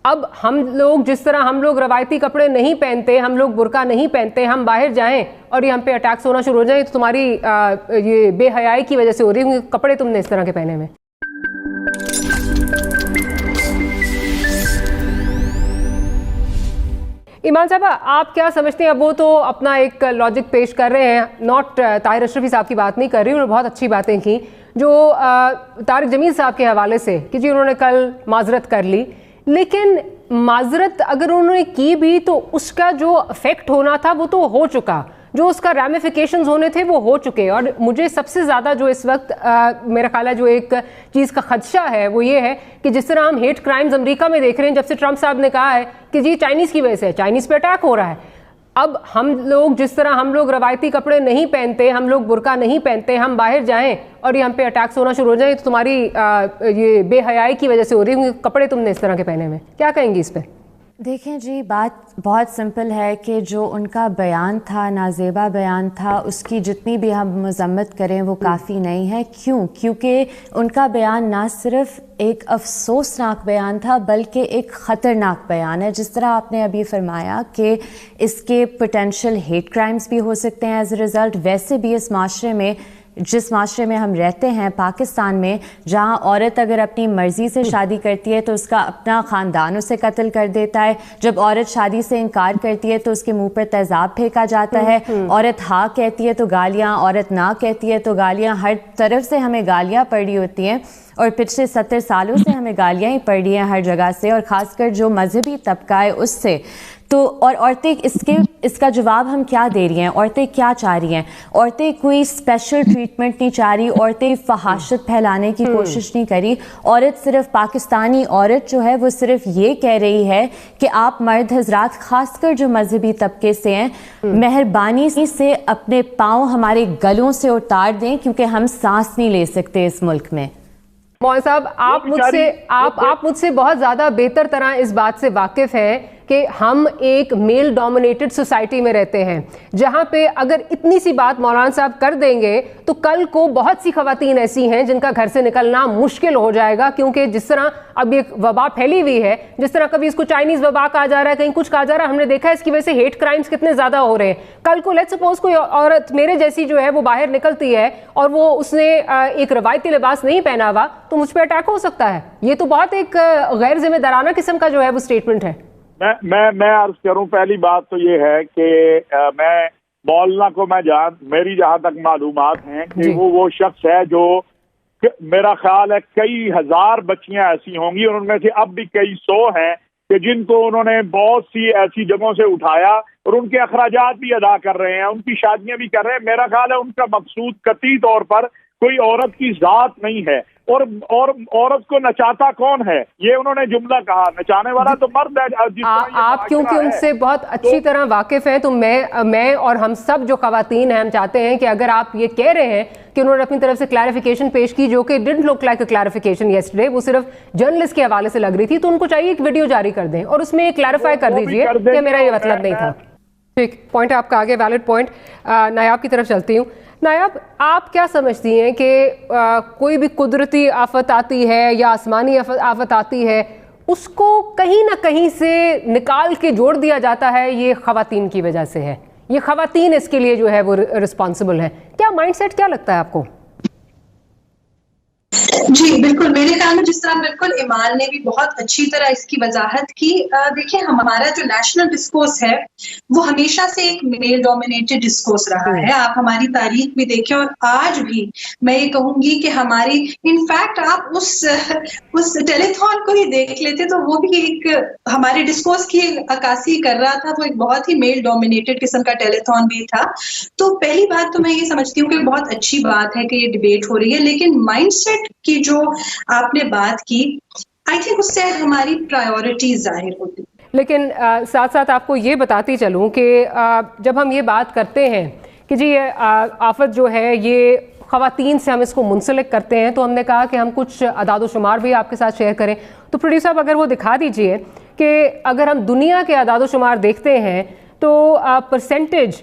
اب ہم لوگ جس طرح ہم لوگ روایتی کپڑے نہیں پہنتے, ہم لوگ برقع نہیں پہنتے, ہم باہر جائیں اور یہ ہم پہ اٹیکس ہونا شروع ہو جائیں, تو تمہاری یہ بے حیائی کی وجہ سے ہو رہی ہے, کپڑے تم نے اس طرح کے پہنے ہوئے. ایمان صاحبہ آپ کیا سمجھتے ہیں؟ اب وہ تو اپنا ایک لاجک پیش کر رہے ہیں, ناٹ طاہر اشرفی صاحب کی بات نہیں کر رہی, انہوں نے بہت اچھی باتیں کی جو طارق جمیل صاحب کے حوالے سے کہ جی انہوں نے کل معذرت کر لی, لیکن معذرت اگر انہوں نے کی بھی تو اس کا جو افیکٹ ہونا تھا وہ تو ہو چکا, جو اس کا ریمیفیکیشنز ہونے تھے وہ ہو چکے. اور مجھے سب سے زیادہ جو اس وقت میرا خیال ہے جو ایک چیز کا خدشہ ہے وہ یہ ہے کہ جس طرح ہم ہیٹ کرائمز امریکہ میں دیکھ رہے ہیں, جب سے ٹرمپ صاحب نے کہا ہے کہ جی چائنیز کی وجہ سے, چائنیز پہ اٹیک ہو رہا ہے. اب ہم لوگ جس طرح ہم لوگ روایتی کپڑے نہیں پہنتے, ہم لوگ برقع نہیں پہنتے, ہم باہر جائیں اور یہ ہم پہ اٹیکس ہونا شروع ہو جائیں, تو تمہاری یہ بے حیائی کی وجہ سے ہو رہی ہے, کپڑے تم نے اس طرح کے پہنے ہوئے, کیا کہیں گی اس پہ؟ دیکھیں جی, بات بہت سمپل ہے کہ جو ان کا بیان تھا, نازیبا بیان تھا, اس کی جتنی بھی ہم مذمت کریں وہ کافی نہیں ہے. کیونکہ ان کا بیان نہ صرف ایک افسوسناک بیان تھا بلکہ ایک خطرناک بیان ہے. جس طرح آپ نے ابھی فرمایا کہ اس کے پوٹینشیل ہیٹ کرائمز بھی ہو سکتے ہیں ایز اے رزلٹ, ویسے بھی اس معاشرے میں, جس معاشرے میں ہم رہتے ہیں پاکستان میں, جہاں عورت اگر اپنی مرضی سے شادی کرتی ہے تو اس کا اپنا خاندان اسے قتل کر دیتا ہے, جب عورت شادی سے انکار کرتی ہے تو اس کے منہ پر تیزاب پھینکا جاتا ہے, عورت ہاں کہتی ہے تو گالیاں, عورت نہ کہتی ہے تو گالیاں, ہر طرف سے ہمیں گالیاں پڑی ہوتی ہیں, اور پچھلے 70 سالوں سے ہمیں گالیاں ہی پڑ رہی ہیں ہر جگہ سے, اور خاص کر جو مذہبی طبقہ ہے اس سے. تو اور عورتیں اس کا جواب ہم کیا دے رہی ہیں؟ عورتیں کیا چاہ رہی ہیں؟ عورتیں کوئی اسپیشل ٹریٹمنٹ نہیں چاہ رہی, عورتیں فحاشت پھیلانے کی کوشش نہیں کری. عورت صرف, پاکستانی عورت جو ہے وہ صرف یہ کہہ رہی ہے کہ آپ مرد حضرات, خاص کر جو مذہبی طبقے سے ہیں, مہربانی سے اپنے پاؤں ہمارے گلوں سے اتار دیں کیونکہ ہم سانس نہیں لے سکتے اس ملک میں. مولانا صاحب آپ مجھ سے بہت زیادہ بہتر طرح اس بات سے واقف ہیں کہ ہم ایک میل ڈومینیٹڈ سوسائٹی میں رہتے ہیں, جہاں پہ اگر اتنی سی بات مولانا صاحب کر دیں گے تو کل کو بہت سی خواتین ایسی ہیں جن کا گھر سے نکلنا مشکل ہو جائے گا, کیونکہ جس طرح اب یہ وبا پھیلی ہوئی ہے, جس طرح کبھی اس کو چائنیز وبا کہا جا رہا ہے, کہیں کچھ کہا جا رہا ہے, ہم نے دیکھا ہے اس کی وجہ سے ہیٹ کرائمز کتنے زیادہ ہو رہے ہیں. کل کو لیٹس سپوز کوئی عورت میرے جیسی جو ہے وہ باہر نکلتی ہے اور وہ اس نے ایک روایتی لباس نہیں پہنا ہوا, تو مجھ پہ اٹیک ہو سکتا ہے. یہ تو بہت ایک غیر ذمہ دارانہ قسم کا جو ہے وہ اسٹیٹمنٹ ہے. میں عرض کروں, پہلی بات تو یہ ہے کہ میں مولانا کو میری جہاں تک معلومات ہیں کہ وہ شخص ہے جو میرا خیال ہے کئی ہزار بچیاں ایسی ہوں گی, اور ان میں سے اب بھی کئی 100 ہیں کہ جن کو انہوں نے بہت سی ایسی جگہوں سے اٹھایا اور ان کے اخراجات بھی ادا کر رہے ہیں, ان کی شادیاں بھی کر رہے ہیں. میرا خیال ہے ان کا مقصود قطعی طور پر کوئی عورت کی ذات نہیں ہے, اور عورت کو نچاتا کون ہے, یہ انہوں نے جملہ کہا, نچانے والا تو مرد ہے. آپ کیونکہ ان سے بہت اچھی طرح واقف ہیں, تو میں اور ہم سب جو خواتین ہیں, ہم چاہتے ہیں کہ اگر آپ یہ کہہ رہے ہیں کہ انہوں نے اپنی طرف سے کلیریفیکیشن پیش کی جو کہ didn't look like a clarification yesterday, وہ صرف جرنلسٹ کے حوالے سے لگ رہی تھی, تو ان کو چاہیے ایک ویڈیو جاری کر دیں اور اس میں کلیریفائی کر دیجئے کہ میرا یہ مطلب نہیں تھا. ٹھیک, پوائنٹ آپ کا آگے ویلڈ پوائنٹ. نایاب کی طرف چلتی ہوں. نایاب, آپ کیا سمجھتی ہیں کہ کوئی بھی قدرتی آفت آتی ہے یا آسمانی آفت آتی ہے, اس کو کہیں نہ کہیں سے نکال کے جوڑ دیا جاتا ہے یہ خواتین کی وجہ سے ہے, یہ خواتین اس کے لیے جو ہے وہ رسپانسبل ہیں. کیا مائنڈ سیٹ کیا لگتا ہے آپ کو؟ جی بالکل, میرے خیال میں جس طرح بالکل ایمان نے بھی بہت اچھی طرح اس کی وضاحت کی. دیکھیں, ہمارا جو نیشنل ڈسکورس ہے وہ ہمیشہ سے ایک میل ڈومینیٹڈ ڈسکورس رہا ہے. آپ ہماری تاریخ بھی دیکھیں, اور آج بھی میں یہ کہوں گی کہ ہماری, انفیکٹ آپ اس ٹیلی تھون کو ہی دیکھ لیتے تو وہ بھی ایک ہمارے ڈسکورس کی عکاسی کر رہا تھا. وہ ایک بہت ہی میل ڈومینیٹڈ قسم کا ٹیلی تھون بھی تھا. تو پہلی بات تو میں یہ سمجھتی ہوں کہ بہت اچھی بات ہے کہ یہ ڈبیٹ ہو رہی ہے, لیکن مائنڈ سیٹ کی جو آپ نے بات کی, آئی تھنک اس سے ہماری پرائیورٹیز ظاہر ہوتی. لیکن ساتھ ساتھ آپ کو یہ بتاتی چلوں کہ جب ہم یہ بات کرتے ہیں کہ جی یہ آفت جو ہے یہ خواتین سے ہم اس کو منسلک کرتے ہیں, تو ہم نے کہا کہ ہم کچھ اعداد و شمار بھی آپ کے ساتھ شیئر کریں. تو پروڈیوسر صاحب اگر وہ دکھا دیجئے کہ اگر ہم دنیا کے اعداد و شمار دیکھتے ہیں تو پرسنٹیج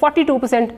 42%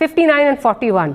59 and 41,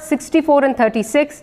64 and 36,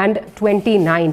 and 29।